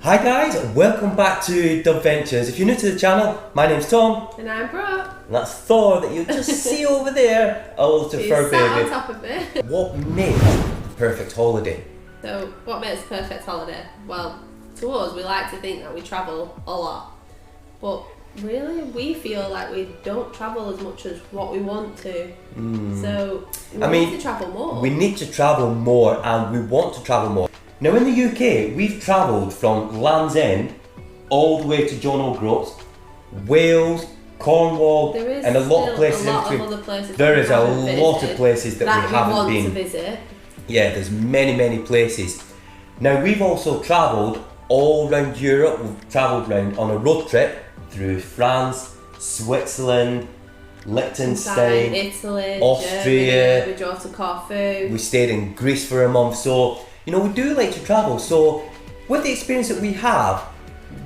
Hi guys, welcome back to Dubventures. If you're new to the channel, my name's Tom. And I'm Brooke. And that's Thor that you just see over there. Oh, little fur baby. On top of it. What makes the perfect holiday? So, what makes a perfect holiday? Well, to us, we like to think that we travel a lot. But really, we feel like we don't travel as much as what we want to. So, we need to travel more. We need to travel more and we want to travel more. Now in the UK, we've travelled from Land's End all the way to John O'Groats, Wales, Cornwall, and a lot of places in between. There is a lot of places that we haven't been. To visit. Yeah, there's many places. Now we've also travelled all around Europe. We've travelled around on a road trip through France, Switzerland, Liechtenstein, Italy, Austria. Germany, we drove to Corfu. We stayed in Greece for a month. So, you know, we do like to travel. So, with the experience that we have,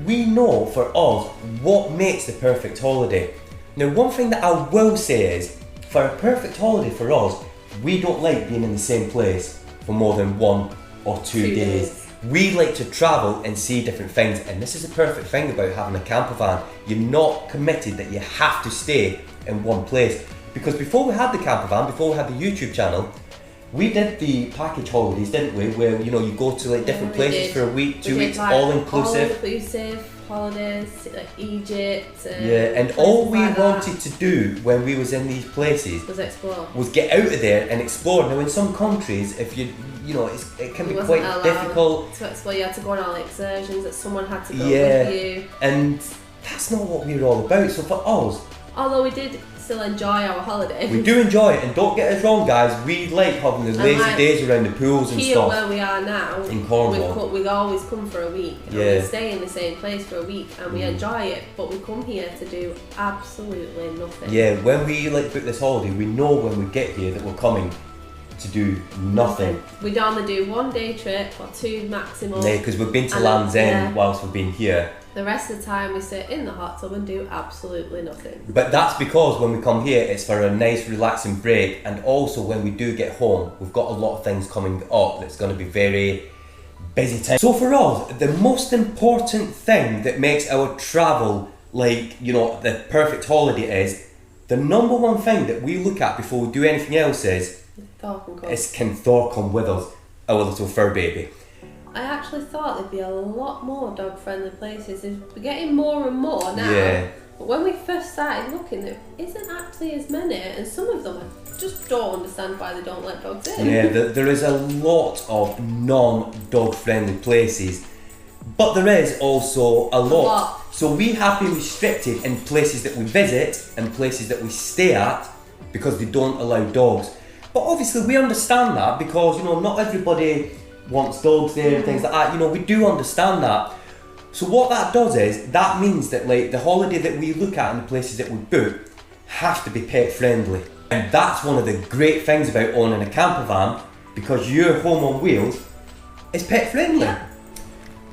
we know for us what makes the perfect holiday. Now, one thing that I will say is, for a perfect holiday for us, we don't like being in the same place for more than 1 or 2 days. We like to travel and see different things, and this is the perfect thing about having a camper van. You're not committed that you have to stay in one place. Because before we had the camper van, before we had the YouTube channel, we did the package holidays, didn't we? Where, you know, you go to like different places for a week, 2 weeks, like all inclusive. All inclusive holidays, like Egypt. And all we wanted to do when we was in these places was explore. Was get out of there and explore. Now in some countries, if you know, it can be quite difficult to explore. You had to go on all the excursions that someone had to go with you. And that's not what we were all about. So for us, although we did still enjoy our holiday. We do enjoy it, and don't get us wrong guys, we like having the lazy days around the pools and here stuff. Here where we are now, in Cornwall, we always come for a week, and we stay in the same place for a week, and we enjoy it, but we come here to do absolutely nothing. Yeah, when we like book this holiday, we know when we get here that we're coming to do nothing. We normally do 1 day trip or 2 maximum. Yeah, because we've been to Land's End whilst we've been here. The rest of the time we sit in the hot tub and do absolutely nothing. But that's because when we come here, it's for a nice relaxing break, and also when we do get home, we've got a lot of things coming up that's going to be very busy time. So for us, the most important thing that makes our travel, like, you know, the perfect holiday is, the number one thing that we look at before we do anything else is can Thor come with us, our little fur baby. I actually thought there'd be a lot more dog-friendly places. We're getting more and more now. Yeah. But when we first started looking, there isn't actually as many, and some of them I just don't understand why they don't let dogs in. Yeah, there is a lot of non-dog friendly places, but there is also a lot. So we have been restricted in places that we visit and places that we stay at because they don't allow dogs. But obviously we understand that because, you know, not everybody wants dogs there and things like that. You know, we do understand that. So what that does is, that means that like the holiday that we look at and the places that we book have to be pet friendly. And that's one of the great things about owning a camper van, because your home on wheels is pet friendly. Yeah.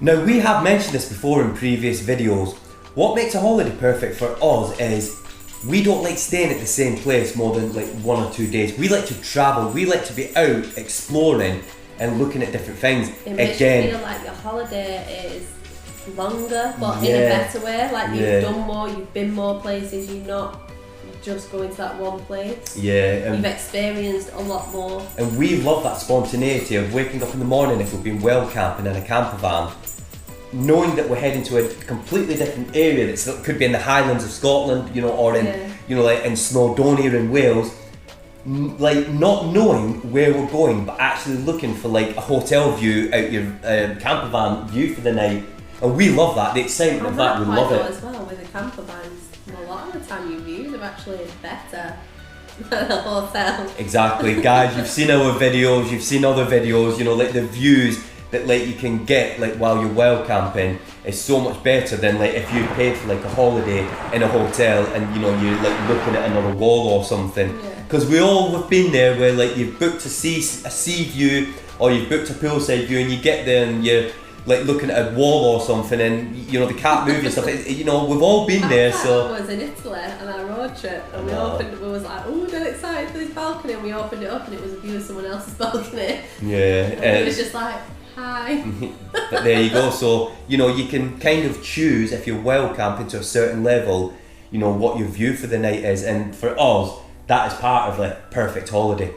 Now we have mentioned this before in previous videos. What makes a holiday perfect for us is we don't like staying at the same place more than like 1 or 2 days. We like to travel, we like to be out exploring and looking at different things. It makes you feel like your holiday is longer, but in a better way. Like you've done more, you've been more places, you're not just going to that one place. Yeah. You've experienced a lot more. And we love that spontaneity of waking up in the morning if we've been well camping in a camper van, knowing that we're heading to a completely different area that could be in the Highlands of Scotland, you know, or in, you know, like in Snowdonia in Wales. Like not knowing where we're going, but actually looking for like a hotel view out your camper van view for the night, and we love that. The excitement of that, we love it. As well with the camper vans, a lot of the time your views are actually better than a hotel. Exactly, guys. You've seen our videos. You've seen other videos. You know, like the views that like you can get like while you're wild camping is so much better than like if you paid for like a holiday in a hotel and you know you're like looking at another wall or something. Because we all have been there where like you've booked a sea view or you've booked a poolside view and you get there and you're like looking at a wall or something and you know they can't move and stuff. You know, we've all been there. So I was in Italy on our road trip and we was like, oh, we're dead excited for this balcony, and we opened it up and it was a view of someone else's balcony. Yeah. And it was just like, Hi. But there you go. So, you know, you can kind of choose if you're well camping to a certain level, you know, what your view for the night is. And for us, that is part of the perfect holiday.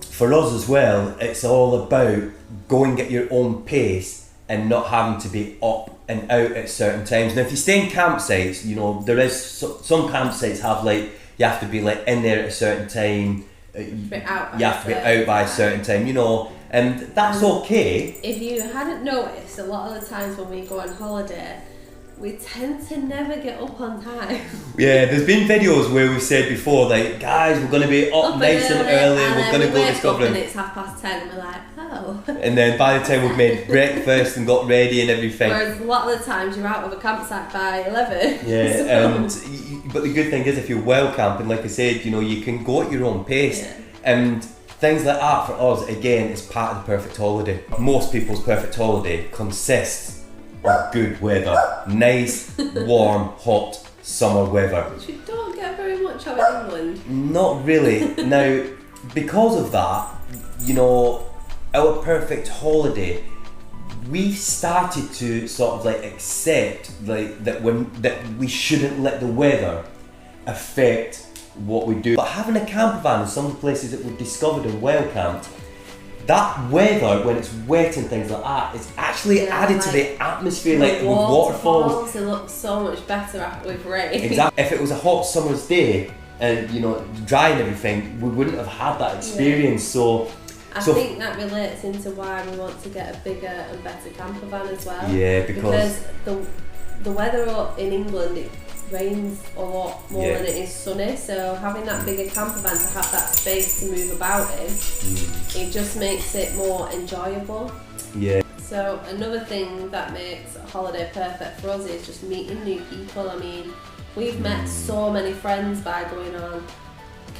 For us as well, it's all about going at your own pace and not having to be up and out at certain times. Now, if you stay in campsites, you know, there is some campsites have like, you have to be like in there at a certain time. You have to be out by a certain time, you know, and that's okay. If you hadn't noticed, a lot of the times when we go on holiday, we tend to never get up on time. Yeah, there's been videos where we've said before, like, guys, we're going to be up nice and early, we're going to go discovering. And it's 10:30 and we're like, oh. And then by the time we've made breakfast and got ready and everything. Whereas a lot of the times you're out of a campsite by 11. Yeah, but the good thing is if you're well camping, like I said, you know, you can go at your own pace. Yeah. And things like that for us, again, is part of the perfect holiday. Most people's perfect holiday consists of good weather. Nice, warm, hot summer weather. Which we don't get very much of in England. Not really. Now, because of that, you know, our perfect holiday, we started to sort of like accept like that we shouldn't let the weather affect what we do. But having a camper van in some of the places that we've discovered and well camped, that weather when it's wet and things like that, it's actually added to the atmosphere, like with waterfalls. It looks so much better with rain. Exactly. If it was a hot summer's day and, you know, dry and everything, we wouldn't have had that experience. So I think that relates into why we want to get a bigger and better camper van as well. Yeah, because the weather up in England, it rains a lot more than it is sunny, so having that bigger camper van to have that space to move about in, it just makes it more enjoyable. Yeah. So another thing that makes a holiday perfect for us is just meeting new people. I mean, we've met so many friends by going on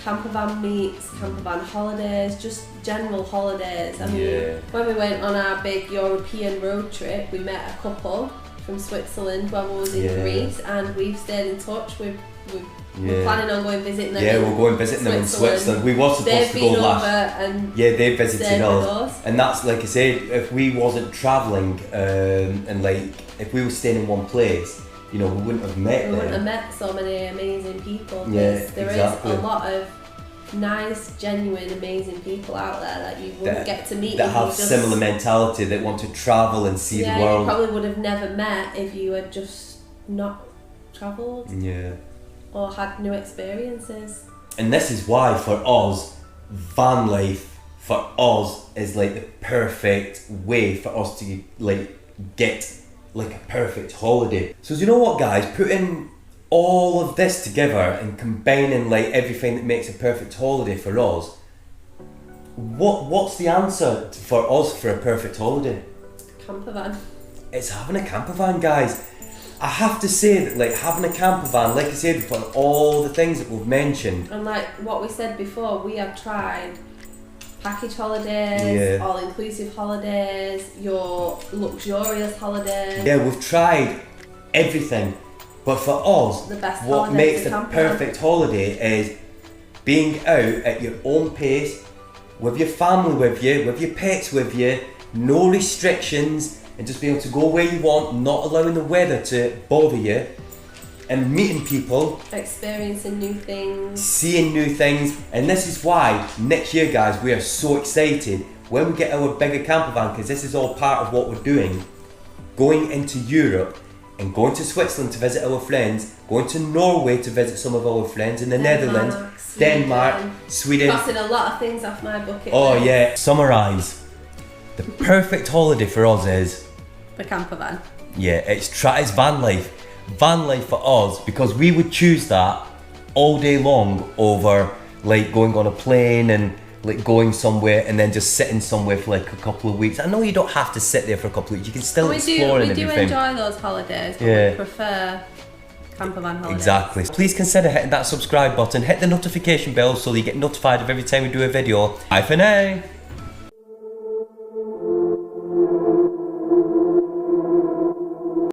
campervan meets, campervan holidays, just general holidays. I mean, when we went on our big European road trip, we met a couple from Switzerland when we was in Greece, and we've stayed in touch. We're planning on going visiting them. Yeah, we're going visiting them in Switzerland. We were supposed to go last. They visited us, and that's like I said. If we wasn't travelling and like if we were staying in one place, you know, we wouldn't have met. We wouldn't have met so many amazing people. Yeah, there is a lot of nice, genuine, amazing people out there that you wouldn't get to meet. That have similar mentality, that want to travel and see the world. You probably would have never met if you had just not travelled. Yeah. Or had new experiences. And this is why for us, van life for us is like the perfect way for us to like get like a perfect holiday. So do you know what, guys? Putting all of this together and combining like everything that makes a perfect holiday for us, what's the answer for us for a perfect holiday? Campervan. It's having a camper van, guys. I have to say that like having a camper van, like I said before, all the things that we've mentioned, and like what we said before, we have tried package holidays, all-inclusive holidays, your luxurious holidays. Yeah, we've tried everything. But for us, what makes the perfect holiday is being out at your own pace, with your family with you, with your pets with you, no restrictions, and just being able to go where you want, not allowing the weather to bother you, and meeting people, experiencing new things, seeing new things. And this is why next year, guys, we are so excited when we get our bigger camper van, because this is all part of what we're doing, going into Europe and going to Switzerland to visit our friends, going to Norway to visit some of our friends in the Netherlands, Denmark, Sweden. Crossing a lot of things off my bucket list. Oh yeah. Summarise, the perfect holiday for us is the camper van. Yeah, it's van life. Van life for us, because we would choose that all day long over like going on a plane and like going somewhere and then just sitting somewhere for like a couple of weeks. I know you don't have to sit there for a couple of weeks. You can still explore and everything. We do enjoy those holidays, but we prefer campervan holidays. Exactly. Please consider hitting that subscribe button, hit the notification bell so that you get notified of every time we do a video. Bye for now.